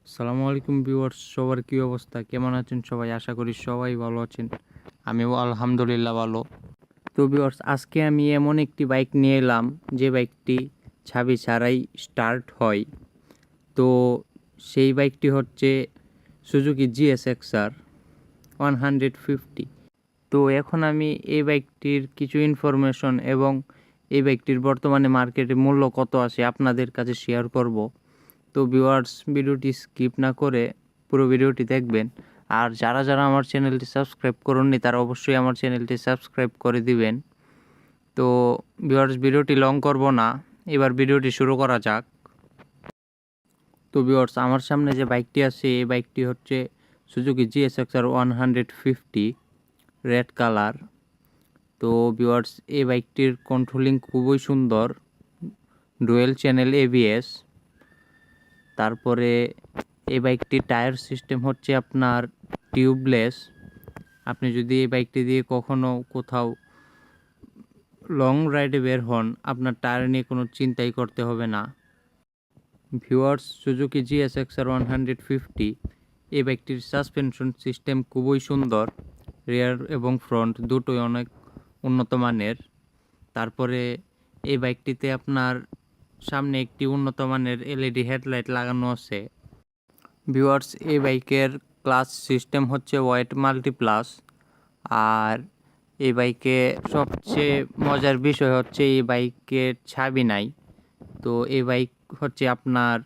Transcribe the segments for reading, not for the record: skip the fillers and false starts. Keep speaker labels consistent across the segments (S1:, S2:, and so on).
S1: আসসালামু আলাইকুম ভিউয়ার্স, সবার কী অবস্থা, কেমন আছেন সবাই? আশা করি সবাই ভালো আছেন। আমিও আলহামদুলিল্লাহ ভালো। তো ভিউয়ার্স, আজকে আমি এমন একটি বাইক নিয়ে এলাম যে বাইকটি চাবি ছাড়াই স্টার্ট হয়। তো সেই বাইকটি হচ্ছে সুজুকি GSX-R 150। তো এখন আমি এই বাইকটির কিছু ইনফরমেশন এবং এই বাইকটির বর্তমানে মার্কেটে মূল্য কত আছে আপনাদের কাছে শেয়ার করব। তো ভিউয়ার্স, ভিডিওটি স্কিপ না করে পুরো ভিডিওটি দেখবেন। আর যারা যারা আমার চ্যানেলটি সাবস্ক্রাইব করুননি তারা অবশ্যই আমার চ্যানেলটি সাবস্ক্রাইব করে দিবেন। তো ভিউয়ার্স, ভিডিওটি লং করব না, এবার ভিডিওটি শুরু করা যাক। তো ভিউয়ার্স, আমার সামনে যে বাইকটি আছে এই বাইকটি হচ্ছে সুজুকি GSX-R 150 রেড কালার। তো ভিউয়ার্স, এই বাইকটির কন্ট্রোলিং খুবই সুন্দর, ডুয়েল চ্যানেল ABS। তারপরে এই বাইকটির টায়ার সিস্টেম হচ্ছে আপনার টিউবলেস। আপনি যদি এই বাইকটি দিয়ে কখনো কোথাও লং রাইডে বের হন, আপনার টায়ার নিয়ে কোনো চিন্তাই করতে হবে না। ভিউয়ার্স, সুজুকি GSX-R 150 এই বাইকটির সাসপেনশন সিস্টেম খুবই সুন্দর, রিয়ার এবং ফ্রন্ট দুটোই অনেক উন্নত মানের। তারপরে এই বাইকটিতে আপনার সামনে একটি উন্নত মানের LED হেডলাইট লাগানো আছে। ভিউয়ার্স, এই বাইকের ক্লাচ সিস্টেম হচ্ছে ওয়েট মাল্টিপ্লাস। আর এই বাইকে সবচেয়ে মজার বিষয় হচ্ছে এই বাইকের চাবি নাই। তো এই বাইক হচ্ছে আপনার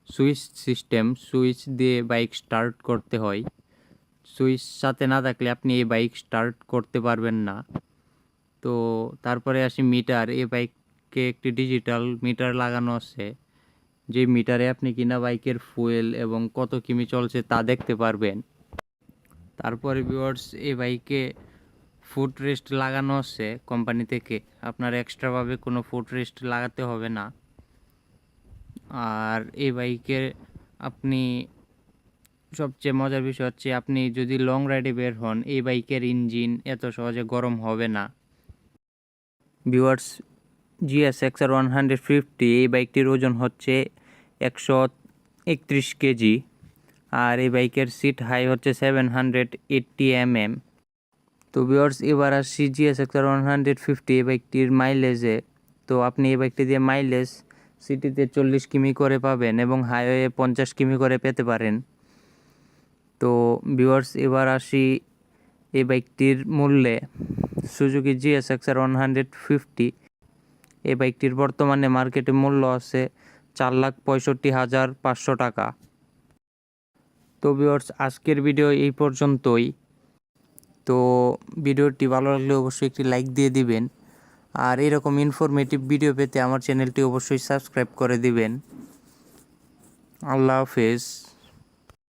S1: সুইচ সিস্টেম, সুইচ দিয়ে বাইক স্টার্ট করতে হয়। সুইচ সাথে না থাকলে আপনি এই বাইক স্টার্ট করতে পারবেন না। তো তারপরে আসি মিটার। এই বাইকে একটি ডিজিটাল মিটার লাগানো আছে, যে মিটারে আপনি কিনা বাইকের ফুয়েল এবং কত কিমি চলছে তা দেখতে পারবেন। তারপরে ভিউয়ার্স, এই বাইকে ফুট রেস্ট লাগানো আছে কোম্পানি থেকে, আপনার এক্সট্রাভাবে কোনো ফুট রেস্ট লাগাতে হবে না। আর এই বাইকের আপনি সবচেয়ে মজার বিষয় হচ্ছে আপনি যদি লং রাইডে বের হন, এই বাইকের ইঞ্জিন এত সহজে গরম হবে না। ভিউয়ার্স, GSX-R 150 এই বাইকটির ওজন হচ্ছে 131 কেজি। আর এই বাইকের সিট হাই হচ্ছে 780 mm। তো ভিউয়ার্স, এবার আসছি GSX-R 150 এই বাইকটির মাইলেজে। তো আপনি এই বাইকটি দিয়ে মাইলেজ সিটিতে 40 কিমি করে পাবেন এবং হাইওয়ে 50 কিমি করে পেতে পারেন। তো ভিউয়ার্স, এবার আসি এই বাইকটির মূল্যে। সুজুকি GSX-R 150 এই বাইকটির বর্তমানে মার্কেটে মূল্য আছে 4,65,500 টাকা। তো ভিউয়ার্স, আজকের ভিডিও এই পর্যন্তই। তো ভিডিওটি ভালো লাগলে অবশ্যই একটি লাইক দিয়ে দিবেন। আর এরকম ইনফরমেটিভ ভিডিও পেতে আমার চ্যানেলটি অবশ্যই সাবস্ক্রাইব করে দিবেন। আল্লাহ হাফেজ।